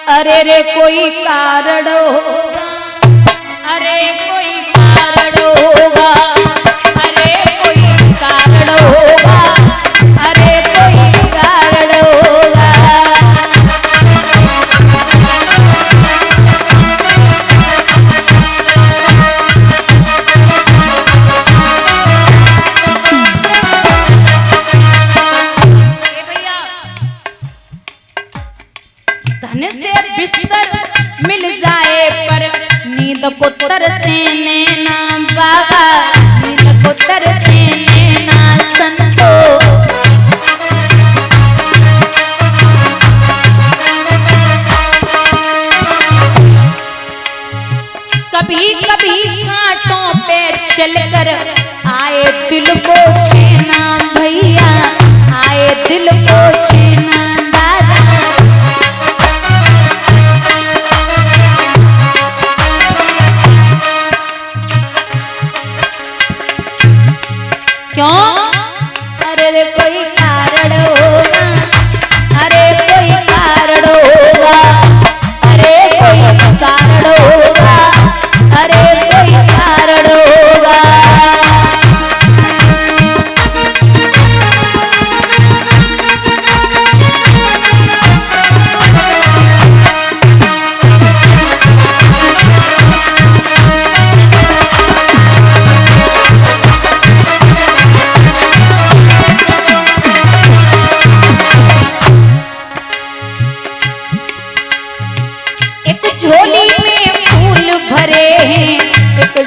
अरे रे कोई कारण होगा, अरे कोई कारण होगा, अरे कोई कारण होगा, अरे कोई कारण होगा। धन से बिस्तर मिल जाए पर नींद को तरसे नैना बाबा, नींद को तरसे नैना संतो। कभी कभी कांटों पे चलकर आए दिल को छेना भैया, आए दिल को छेना दादा। क्यों? अरे रे कोई कारण होगा, अरे कोई कारण होगा, अरे कोई कारण होगा, अरे कोई कारण होगा।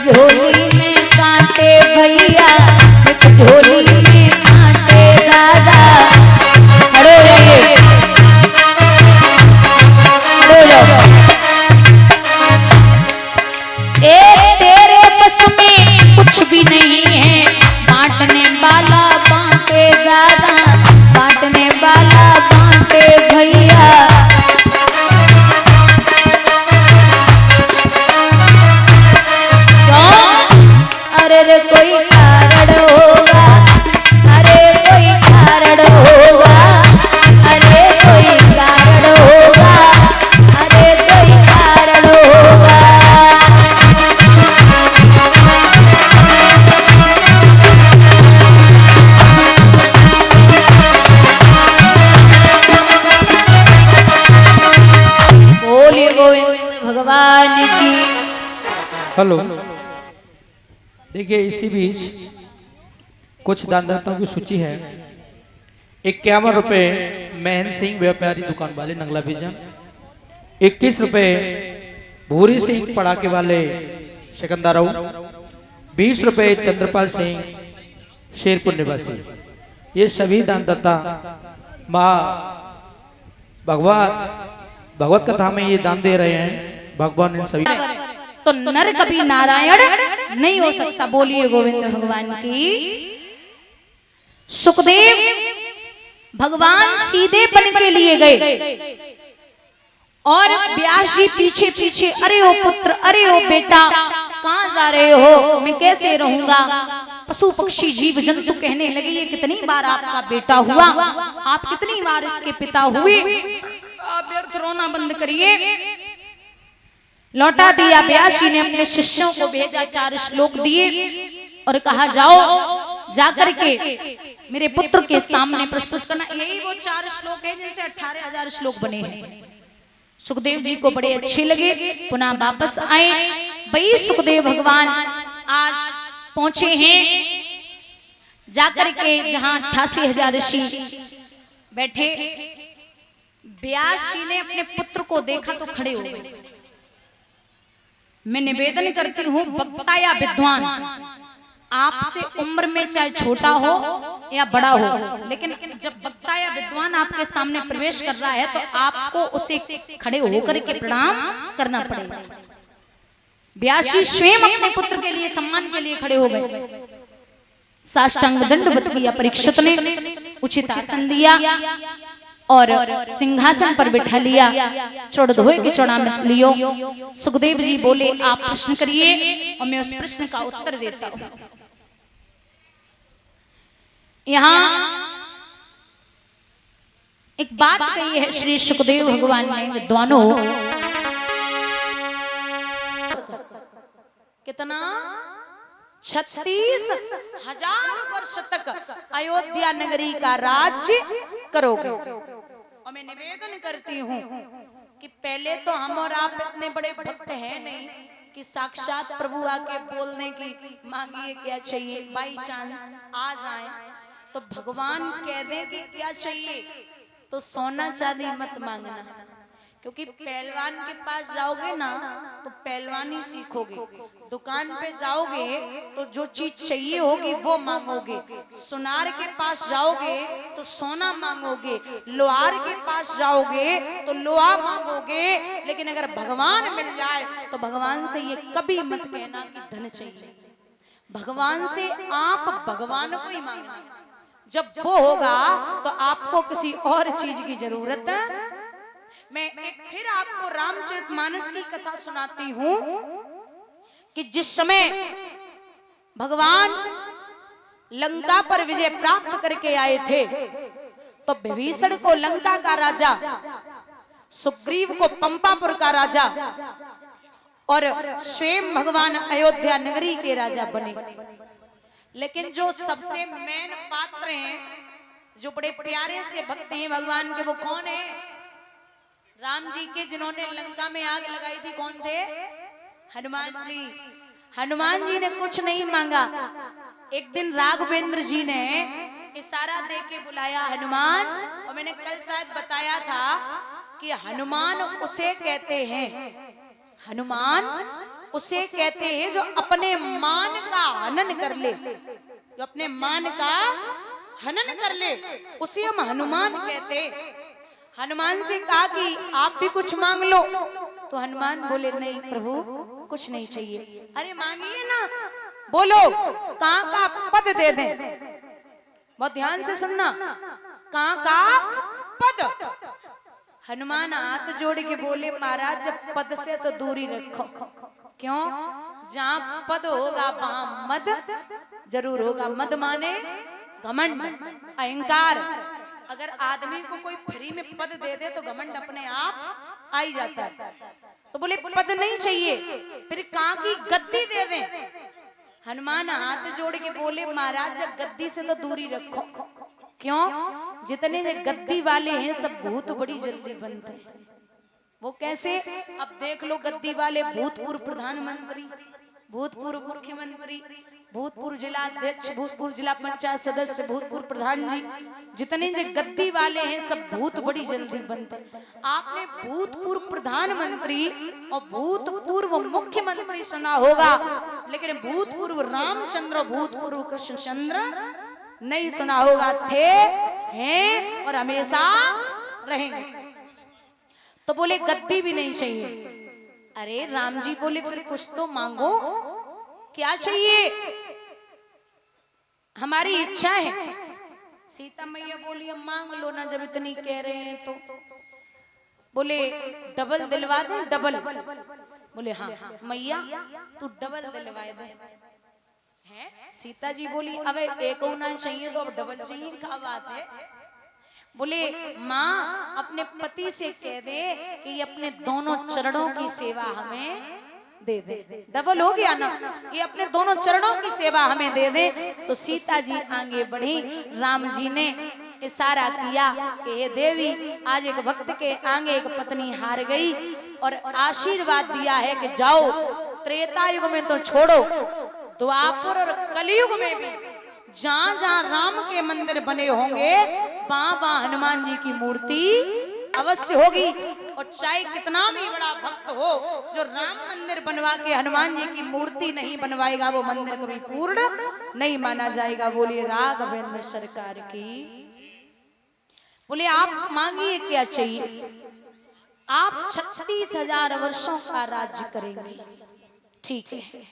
झोली में कांटे भैया, एक झोली में कांटे दादा। खड़े रहिए, खड़े रहो। ए तेरे बस में कुछ भी नहीं है, बांटने वाला बांटे दादा, बांटने वाला बांटे भैया। अरे कोई कारण होगा, अरे कोई कारण होगा, अरे कोई कारण होगा, अरे कोई कारण होगा। बोलिए गोविंद भगवान की। हेलो, देखिए इसी बीच कुछ दानदाताओं की सूची है। 51 रुपए महन सिंह व्यापारी दुकान वाले नंगला विजन, 21 रुपए भूरी सिंह पड़ाके वाले सिकंदराऊ, 20 रुपए चंद्रपाल सिंह शेरपुर निवासी। ये सभी दानदाता माँ भगवत कथा में ये दान दे रहे हैं। भगवान इन सभी तो नर कभी नारायण नहीं हो सकता। बोलिए गोविंद भगवान की। सुखदेव भगवान सीधे बन के लिए गए और व्यास जी पीछे पीछे, अरे ओ पुत्र, अरे ओ बेटा, कहां जा रहे हो, मैं कैसे रहूंगा। पशु पक्षी जीव जंतु कहने लगे, ये कितनी बार आपका बेटा हुआ, आप कितनी बार इसके पिता हुए, आप व्यर्थ रोना बंद करिए। लौटा दिया। व्यास जी ने अपने शिष्यों को भेजा, 4 श्लोक दिए और कहा जाओ जाकर के मेरे पुत्र के सामने प्रस्तुत करना। यही वो 4 श्लोक है जिनसे 18,000 श्लोक बने हैं। सुखदेव जी को बड़े अच्छे लगे, पुनः वापस आए। भाई सुखदेव भगवान आज पहुंचे हैं जाकर के जहां 88,000 ऋषि बैठे। व्यास जी ने अपने पुत्र को देखा तो खड़े हो गए। मैं निवेदन करती हूँ, वक्ता या विद्वान आपसे उम्र में चाहे छोटा हो या बड़ा हो, लेकिन जब वक्ता या विद्वान आपके सामने प्रवेश कर रहा है तो आपको उसे खड़े होकर के प्रणाम करना पड़ेगा। व्यास जी स्वयं अपने पुत्र के लिए सम्मान के लिए खड़े हो गए। साष्टांग दंडवत किया परीक्षित ने, उचित आसन दिया और सिंहासन पर बिठा लिया। चौड़ धोए के चौड़ामत लियो। सुखदेव जी बोले, आप प्रश्न करिए और मैं उस प्रश्न का उत्तर देता हूं। एक बात कही है श्री सुखदेव भगवान ने, विद्वानों, कितना 36,000 वर्ष तक अयोध्या नगरी का राज्य करोगे। और मैं निवेदन करती हूँ कि पहले तो हम और आप इतने बड़े भक्त हैं नहीं कि साक्षात प्रभु आके बोलने की मांगिए क्या चाहिए, बाई चांस आ जाए तो भगवान कह दे कि क्या चाहिए, तो सोना चांदी मत मांगना, क्योंकि पहलवान के पास जाओगे ना तो पहलवानी सीखोगे, दुकान पे जाओगे तो जो चीज चाहिए होगी वो मांगोगे, सुनार के पास जाओगे तो सोना मांगोगे, लोहार के पास जाओगे तो लोहा मांगोगे। लेकिन अगर भगवान मिल जाए तो भगवान से ये कभी मत कहना कि धन चाहिए, भगवान से आप भगवान को ही मांगना। जब वो होगा तो आपको किसी और चीज की जरूरत है। मैं एक फिर आपको रामचरितमानस की कथा सुनाती हूं कि जिस समय भगवान लंका पर विजय प्राप्त करके आए थे तो विभीषण को लंका का राजा, सुग्रीव को पंपापुर का राजा और स्वयं भगवान अयोध्या नगरी के राजा बने। लेकिन जो सबसे मेन पात्र हैं, जो बड़े प्यारे से भक्त हैं भगवान के, वो कौन है? राम जी के जिन्होंने लंका में आग लगाई थी, कौन थे? हनुमान जी। हनुमान जी ने कुछ नहीं मांगा। एक दिन राघवेंद्र जी ने इशारा दे के बुलाया हनुमान, और मैंने कल शायद बताया था कि हनुमान उसे कहते हैं, हनुमान उसे कहते हैं जो अपने मान का हनन कर ले, जो अपने मान का हनन कर ले, उसे हम हनुमान कहते। हनुमान से कहा कि आप भी कुछ मांग लो, तो हनुमान बोले नहीं प्रभु कुछ नहीं चाहिए। अरे मांगिए ना, बोलो कहाँ का पद दे दें। बहुत ध्यान से सुनना, कहाँ का पद। हनुमान हाथ जोड़ के बोले महाराज जब पद से तो दूरी रखो। क्यों? जहाँ पद होगा वहां मद जरूर होगा। मद माने घमंड, अहंकार। अगर आदमी को कोई फ्री में पद दे दे तो घमंड अपने आप आ ही जाता है। तो बोले पद नहीं चाहिए, फिर कहाँ की गद्दी दे दें। हनुमान हाथ जोड़ के बोले महाराज जब गद्दी से तो दूरी रखो। क्यों? जितने गद्दी वाले हैं सब भूत बड़ी जल्दी बनते हैं। वो कैसे? अब देख लो गद्दी वाले भूतपूर्व प्रधानमंत्री, भूतपूर्व मुख्यमंत्री, भूतपूर्व जिला अध्यक्ष, भूतपूर्व जिला पंचायत सदस्य, भूतपूर्व प्रधान जी, जितने जो गद्दी वाले हैं सब भूत बड़ी जल्दी बनते हैं। आपने भूतपूर्व प्रधानमंत्री और भूतपूर्व मुख्यमंत्री सुना होगा, लेकिन भूतपूर्व रामचंद्र, भूतपूर्व कृष्णचंद्र नहीं सुना होगा। थे, हैं और हमेशा रहेंगे। तो बोले गद्दी भी नहीं चाहिए। अरे राम जी बोले फिर कुछ तो मांगो, क्या चाहिए? हमारी इच्छा है। सीता मैया बोली अब मांग लो ना, जब इतनी कह रहे हैं तो। बोले डबल दिलवा दे, डबल। बोले हाँ मैया तू डबल दिलवा दे। है? सीता जी बोली अब एक होना चाहिए तो अब डबल चाहिए, क्या बात है? बोले माँ अपने पति से कह दे कि अपने दोनों चरणों की सेवा हमें दे दे। डबल हो गया ना, ये अपने दोनों चरणों की सेवा हमें दे दे। तो सीता जी आगे बढ़ी, राम जी ने इशारा किया कि हे देवी आज एक भक्त के आगे एक पत्नी हार गई, और आशीर्वाद दिया है कि जाओ त्रेता युग में तो छोड़ो, द्वापर और कलयुग में भी जहां जहां राम के मंदिर बने होंगे वहां वहां हनुमान जी की मूर्ति अवश्य होगी। और चाहे कितना भी बड़ा भक्त हो, जो राम मंदिर बनवा के हनुमान जी की मूर्ति नहीं बनवाएगा वो मंदिर कभी पूर्ण नहीं माना जाएगा। बोलिए राघवेंद्र सरकार की। बोले आप मांगिए क्या चाहिए? आप 36,000 वर्षों का राज्य करेंगे। ठीक है।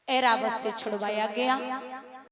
ऐरावत से छुड़वाया गया।